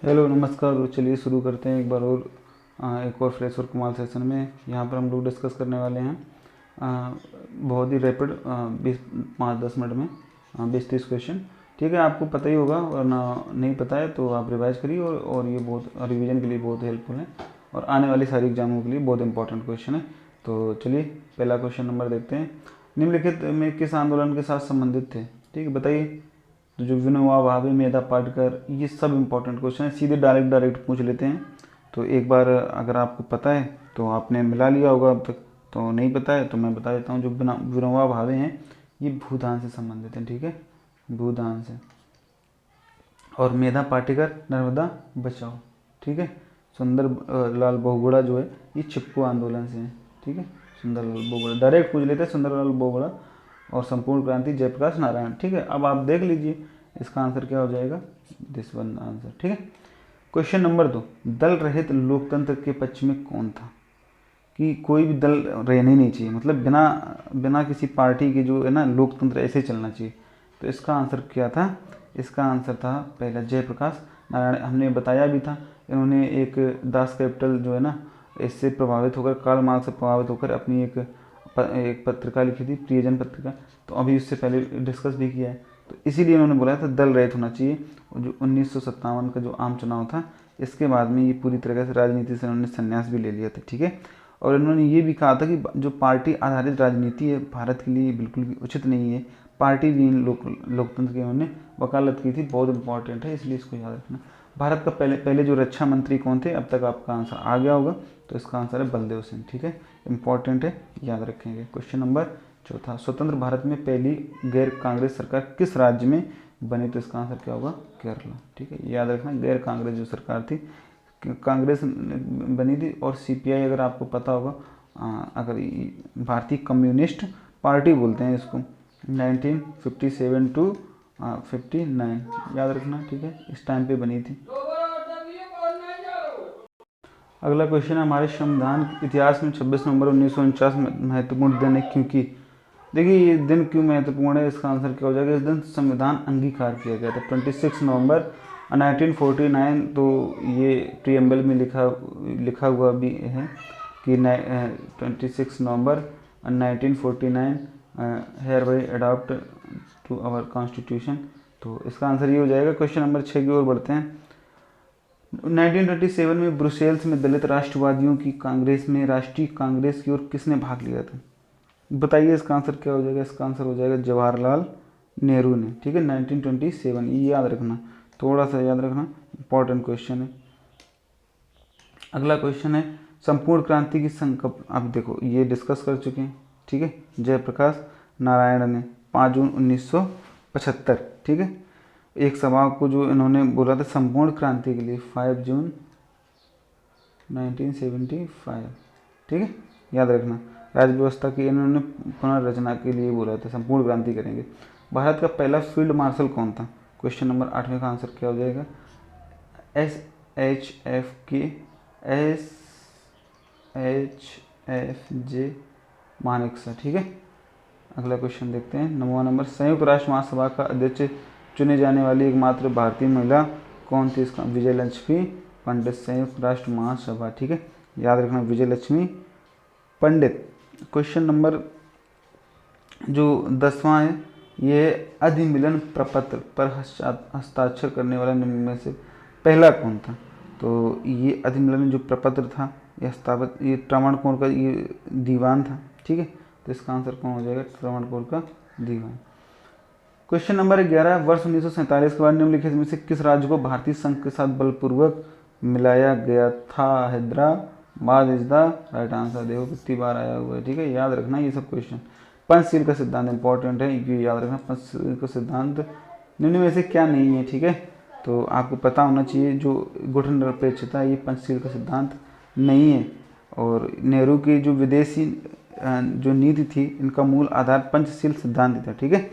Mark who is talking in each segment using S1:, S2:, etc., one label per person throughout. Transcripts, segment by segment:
S1: Hello नमस्कार। तो चलिए शुरू करते हैं एक बार और एक और फ्रेश और कमाल सेशन में। यहाँ पर हम लोग डिस्कस करने वाले हैं बहुत ही रैपिड 5-10 मिनट में 20-30 क्वेश्चन। ठीक है, आपको पता ही होगा और ना नहीं पता है तो आप रिवाइज करिए और ये बहुत रिवीजन के लिए बहुत हेल्पफुल है और आने वाली सारी एग्जामों के लिए बहुत इंपॉर्टेंट क्वेश्चन है। तो चलिए पहला क्वेश्चन नंबर देखते हैं। निम्नलिखित में किस आंदोलन के साथ संबंधित थे? ठीक है, बताइए। तो जो विनोबा भावे, मेधा पाटकर, ये सब इंपॉर्टेंट क्वेश्चन है, सीधे डायरेक्ट पूछ लेते हैं। तो एक बार अगर आपको पता है तो आपने मिला लिया होगा अब तक, तो नहीं पता है तो मैं बता देता हूँ। जो विनोबा भावे हैं ये भूदान से संबंधित हैं। ठीक है, भूदान से। और मेधा पाटेकर नर्मदा बचाओ। ठीक है। सुंदर लाल बहुगुणा जो है ये चिपको आंदोलन से है। ठीक है, सुंदर लाल बहुगुणा डायरेक्ट पूछ लेते हैं। सुंदर लाल बहुगुणा और संपूर्ण क्रांति जयप्रकाश नारायण। ठीक है, अब आप देख लीजिए इसका आंसर क्या हो जाएगा, दिस वन आंसर। ठीक है। क्वेश्चन नंबर 2, दल रहित लोकतंत्र के पक्ष में कौन था? कि कोई भी दल रहना ही नहीं चाहिए, मतलब बिना बिना किसी पार्टी के जो है ना लोकतंत्र ऐसे चलना चाहिए। तो इसका आंसर क्या था? इसका आंसर था पहला जयप्रकाश नारायण। हमने बताया भी था, इन्होंने एक दास कैपिटल जो है ना इससे प्रभावित होकर, कार्ल मार्क्स से प्रभावित होकर अपनी एक पत्रिका लिखी थी, प्रियजन पत्रिका। तो अभी इससे पहले डिस्कस भी किया है। तो इसीलिए उन्होंने बोला था दल रहित होना चाहिए। और जो 1957 का जो आम चुनाव था, इसके बाद में ये पूरी तरह से राजनीति से उन्होंने संन्यास भी ले लिया था। ठीक है। और इन्होंने ये भी कहा था कि जो पार्टी आधारित राजनीति है भारत के लिए बिल्कुल भी उचित नहीं है। पार्टी विहीन लोकतंत्र की उन्होंने वकालत की थी। बहुत इंपॉर्टेंट है, इसलिए इसको याद रखना। भारत का पहले पहले जो रक्षा मंत्री कौन थे? अब तक आपका आंसर आ गया होगा। तो इसका आंसर है बलदेव सिंह। ठीक है, इंपॉर्टेंट है, याद रखेंगे। क्वेश्चन नंबर 4, स्वतंत्र भारत में पहली गैर कांग्रेस सरकार किस राज्य में बनी? तो इसका आंसर क्या होगा? केरला। ठीक है, याद रखना। गैर कांग्रेस जो सरकार थी, कांग्रेस बनी थी। और सीपीआई अगर आपको पता होगा, अगर भारतीय कम्युनिस्ट पार्टी बोलते हैं इसको, 1957 टू 59, याद रखना। ठीक है, इस टाइम पे बनी थी। अगला क्वेश्चन है, हमारे संविधान इतिहास में 26 नवंबर 1949 महत्वपूर्ण दिन है क्योंकि? देखिए ये दिन क्यों महत्वपूर्ण है, इसका आंसर क्या हो जाएगा? इस दिन संविधान अंगीकार किया गया था 26 नवंबर 1949। तो ये प्रीएम्बल में लिखा हुआ भी है कि 26 November 1949 hereby adopt to our constitution. तो इसका आंसर ये हो जाएगा। क्वेश्चन नंबर 6 की ओर बढ़ते हैं। 1927 में ब्रुसेल्स में दलित राष्ट्रवादियों की कांग्रेस में राष्ट्रीय कांग्रेस की ओर किसने भाग लिया था? बताइए इसका आंसर क्या हो जाएगा? इसका आंसर हो जाएगा जवाहरलाल नेहरू ने। ठीक है, 1927, ये याद रखना, थोड़ा सा याद रखना, इंपॉर्टेंट क्वेश्चन है। अगला क्वेश्चन है, संपूर्ण क्रांति की संकल्प। आप देखो ये डिस्कस कर चुके हैं। ठीक है, जयप्रकाश नारायण ने 5 जून 1975। ठीक है, एक सभा को जो इन्होंने बोला था संपूर्ण क्रांति के लिए 5 जून 1975। ठीक है, याद रखना। राज्य व्यवस्था की इन्होंने पुनर्रचना के लिए बोला था, संपूर्ण क्रांति करेंगे। भारत का पहला फील्ड मार्शल कौन था? क्वेश्चन नंबर 8 का आंसर क्या हो जाएगा? SHF के SHFJ मानेकशॉ। ठीक है, अगला क्वेश्चन देखते हैं। 9वां नंबर, संयुक्त राष्ट्र महासभा का अध्यक्ष चुने जाने वाली एकमात्र भारतीय महिला कौन थी? इसका विजय लक्ष्मी पंडित, संयुक्त राष्ट्र महासभा। ठीक है, याद रखना, विजय लक्ष्मी पंडित। क्वेश्चन नंबर जो 10वां है, ये अधिमिलन प्रपत्र पर हस्ताक्षर करने वाला निम्न में से पहला कौन था? तो ये अधिमिलन जो प्रपत्र था, ये त्रावणकोर का ये दीवान था। ठीक है, तो इसका आंसर कौन हो जाएगा? त्रावणकोर का दीवान। क्वेश्चन नंबर 11, वर्ष 1947 के बाद निम्नलिखित में से किस राज्य को भारतीय संघ के साथ बलपूर्वक मिलाया गया था? Hyderabad is the right answer. देखो कितनी बार आया हुआ है। ठीक है, याद रखना ये सब क्वेश्चन। पंचशील का सिद्धांत इंपॉर्टेंट है, ये याद रखना। पंचशील का सिद्धांत निम्न में से क्या नहीं है? ठीक है, तो आपको पता होना चाहिए जो गुण निरपेक्षता, ये पंचशील का सिद्धांत नहीं है। और नेहरू की जो विदेशी जो नीति थी, इनका मूल आधार पंचशील सिद्धांत था। ठीक है,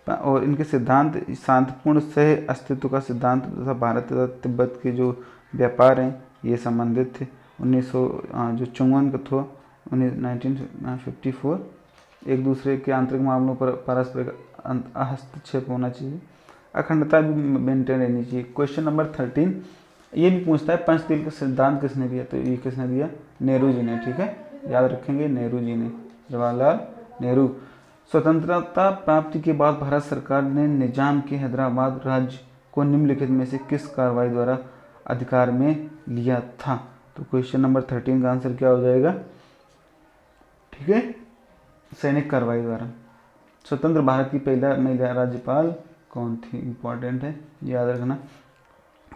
S1: और इनके सिद्धांत शांतिपूर्ण सह अस्तित्व का सिद्धांत तथा भारत तथा तिब्बत के जो व्यापार हैं ये संबंधित थे। 1954 का था, 1954। एक दूसरे के आंतरिक मामलों पर पारस्परिक हस्तक्षेप होना चाहिए, अखंडता भी मेंटेन रहनी चाहिए। क्वेश्चन नंबर 13, ये भी पूछता है पंचशील का सिद्धांत किसने दिया, तो ये किसने दिया, नेहरू जी ने। ठीक है, याद रखेंगे, नेहरू जी ने, जवाहरलाल नेहरू। स्वतंत्रता प्राप्ति के बाद भारत सरकार ने निजाम के हैदराबाद राज्य को निम्नलिखित में से किस कार्रवाई द्वारा अधिकार में लिया था, तो क्वेश्चन नंबर 13 का आंसर क्या हो जाएगा, ठीक है, सैनिक कार्रवाई द्वारा। स्वतंत्र भारत की पहला महिला राज्यपाल कौन थी, इंपॉर्टेंट है, याद रखना।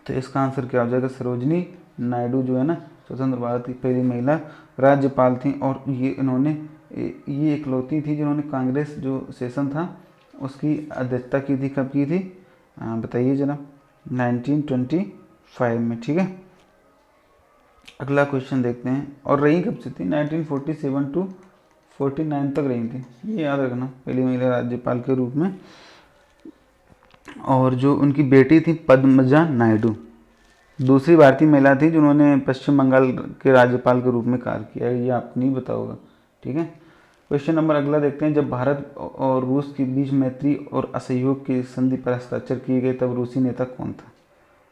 S1: तो इसका आंसर क्या हो जाएगा, सरोजनी नायडू जो है ना, स्वतंत्र भारत की पहली महिला राज्यपाल थी। और ये इकलौती थी जिन्होंने कांग्रेस जो सेशन था उसकी अध्यक्षता की थी। कब की थी, बताइए जरा, 1925 में। ठीक है, अगला क्वेश्चन देखते हैं। और रही कब से थी, 1947 टू 49 तक रही थी, ये याद रखना, पहली महिला राज्यपाल के रूप में। और जो उनकी बेटी थी पद्मजा नायडू, दूसरी भारतीय महिला थी जिन्होंने पश्चिम बंगाल के राज्यपाल के रूप में कार्य किया है, ये आपको नहीं पता होगा। ठीक है, क्वेश्चन नंबर अगला देखते हैं। जब भारत और रूस के बीच मैत्री और असहयोग की संधि पर हस्ताक्षर किए गए तब रूसी नेता कौन था,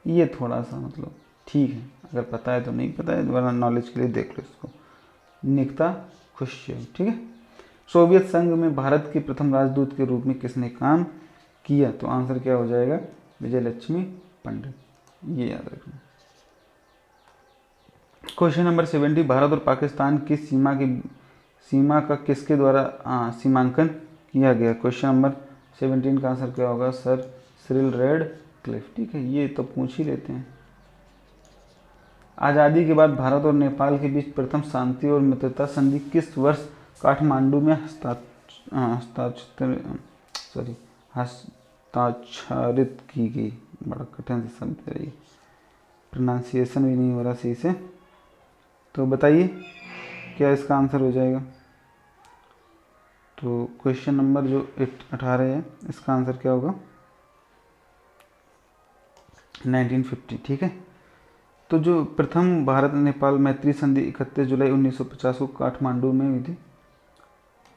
S1: ये थोड़ा सा मतलब ठीक है, अगर पता है तो नहीं पता है, वरना नॉलेज के लिए देख लो इसको। निकिता खुश्चेव। ठीक है, सोवियत संघ में भारत के प्रथम राजदूत के रूप में किसने काम किया, तो आंसर क्या हो जाएगा, विजय लक्ष्मी पंडित, ये याद रखना। क्वेश्चन नंबर 70, भारत और पाकिस्तान की सीमा का किसके द्वारा सीमांकन किया गया, क्वेश्चन नंबर 17 का आंसर क्या होगा, सर सिरिल रेडक्लिफ। ठीक है, ये तो पूछ ही लेते हैं। आज़ादी के बाद भारत और नेपाल के बीच प्रथम शांति और मित्रता संधि किस वर्ष काठमांडू में हस्ताक्षरित की गई, बड़ा कठिन से शब्द है, प्रोनाउंसिएशन भी नहीं हो रहा सही से, तो बताइए क्या इसका आंसर हो जाएगा। तो क्वेश्चन नंबर जो 18 है, इसका आंसर क्या होगा, 1950। ठीक है, तो जो प्रथम भारत नेपाल मैत्री संधि 31 जुलाई 1950 को काठमांडू में हुई थी।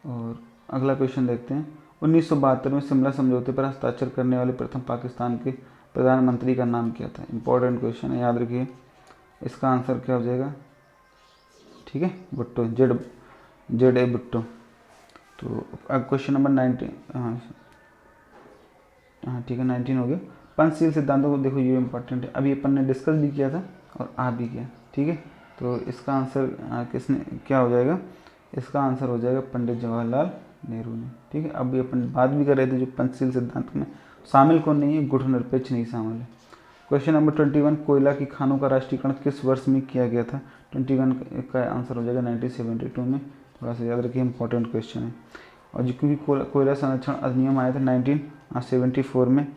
S1: और अगला क्वेश्चन देखते हैं। 1972 में शिमला समझौते पर हस्ताक्षर करने वाले प्रथम पाकिस्तान के प्रधानमंत्री का नाम क्या था, इंपॉर्टेंट क्वेश्चन है, याद रखिए। इसका आंसर क्या हो जाएगा, ठीक है, भुट्टो, जेड ए भुट्टो। तो अब क्वेश्चन नंबर 19, हाँ ठीक है, 19 हो गया। पंचशील सिद्धांतों को देखो, ये इंपॉर्टेंट है, अभी अपन ने डिस्कस भी किया था और आ भी किया। ठीक है, तो इसका आंसर किसने क्या हो जाएगा, इसका आंसर हो जाएगा पंडित जवाहरलाल नेहरू ने। ठीक है, अभी अपन बात भी कर रहे थे जो पंचशील सिद्धांत में शामिल कौन नहीं है, गुटनिरपेक्ष नहीं शामिल है। क्वेश्चन नंबर 21, कोयला की खानों का राष्ट्रीयकरण किस वर्ष में किया गया था, 21 का आंसर हो जाएगा 1972 में। थोड़ा सा याद रखिए, इंपॉर्टेंट क्वेश्चन है। और जो क्योंकि कोयला संरक्षण अधिनियम आया था 1974 में।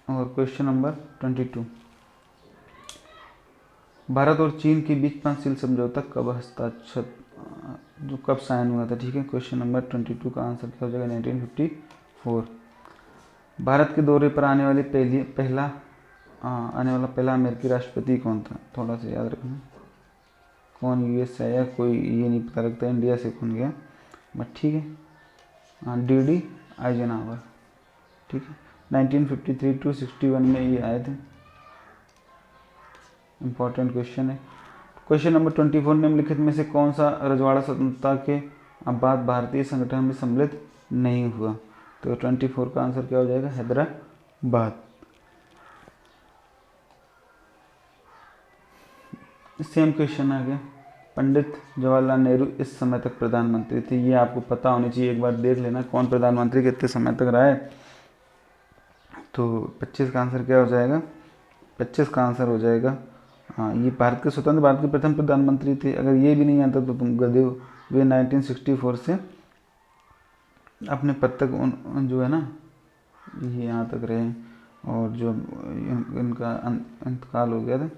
S1: और क्वेश्चन नंबर 22, भारत और चीन के बीच पंचशील समझौता कब साइन हुआ था। ठीक है, क्वेश्चन नंबर 22 का आंसर क्या हो जाएगा, 1954। भारत के दौरे पर आने वाला पहला अमेरिकी राष्ट्रपति कौन था, थोड़ा सा याद रखना, कौन यूएस से आया, कोई ये नहीं पता लगता इंडिया से कौन गया, बट ठीक है, डी आइजनहावर। ठीक है, 1953 टू 61 में ये आए थे, इंपॉर्टेंट क्वेश्चन है। क्वेश्चन नंबर 24, निम्नलिखित में से कौन सा रजवाड़ा स्वतंत्रता के बाद भारतीय संगठन में सम्मिलित नहीं हुआ, तो 24 का आंसर क्या हो जाएगा, हैदराबाद। सेम क्वेश्चन आ गया, पंडित जवाहरलाल नेहरू इस समय तक प्रधानमंत्री थे, ये आपको पता होनी चाहिए, एक बार देख लेना कौन प्रधानमंत्री कितने समय तक रहा है। तो 25 का आंसर क्या हो जाएगा, 25 का आंसर हो जाएगा, हाँ, ये स्वतंत्र भारत के प्रथम प्रधानमंत्री थे। अगर ये भी नहीं आता तो तुम गधे हो। वे 1964 से अपने पद तक जो है ना, ये यहाँ तक रहे, और जो इनका इंतकाल हो गया था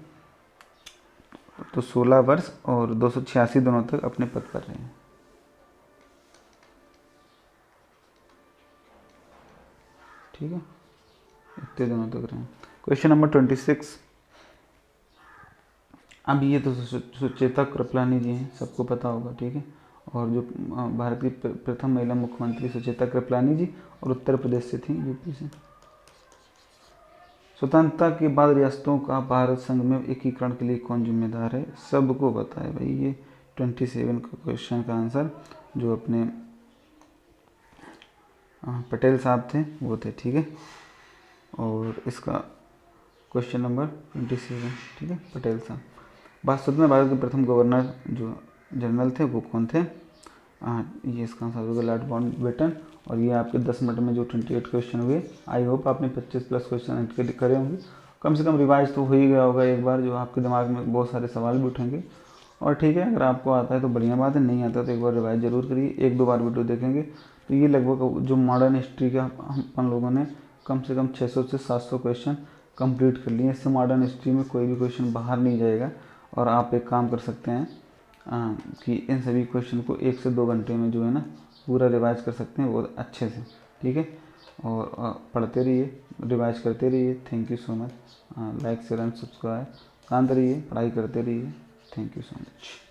S1: तो 16 वर्ष और 286 दिनों तक अपने पद पर रहे हैं। ठीक है, इतने दिनों तक रहे। क्वेश्चन नंबर 26, अब ये तो सुचेता कृपलानी जी हैं, सबको पता होगा। ठीक है, और जो भारत की प्रथम महिला मुख्यमंत्री सुचेता कृपलानी जी, और उत्तर प्रदेश से थी, यूपी से। स्वतंत्रता के बाद रियासतों का भारत संघ में एकीकरण के लिए कौन जिम्मेदार है? सबको पता है भाई, ये 27 का क्वेश्चन का आंसर जो अपने पटेल साहब थे वो थे, ठीक है। और इसका क्वेश्चन नंबर 27, ठीक है, पटेल साहब। स्वतंत्र भारत के प्रथम गवर्नर जो जनरल थे वो कौन थे? ये इसका आंसर होगा लॉर्ड माउंटबेटन। और ये आपके 10 मिनट में जो 28 क्वेश्चन हुए, आई होप आपने 25 प्लस क्वेश्चन करे होंगे। कम से कम रिवाइज तो हो ही गया होगा एक बार, जो आपके दिमाग में बहुत सारे सवाल भी उठेंगे। और ठीक है, अगर आपको आता है तो बढ़िया बात है, नहीं आता तो एक बार रिवाइज जरूर करिए, 1-2 बार वीडियो देखेंगे तो ये लगभग जो मॉडर्न हिस्ट्री का हम लोगों ने कम से कम 600 से 700 क्वेश्चन कंप्लीट कर लिए। इससे मॉडर्न हिस्ट्री में कोई भी क्वेश्चन बाहर नहीं जाएगा। और आप एक काम कर सकते हैं कि इन सभी क्वेश्चन को 1 से 2 घंटे में जो है ना पूरा रिवाइज कर सकते हैं बहुत अच्छे से, ठीक है। और पढ़ते रहिए, रिवाइज करते रहिए। Thank you so much. Like share and subscribe, शांत रहिए, पढ़ाई करते रहिए। Thank you so much.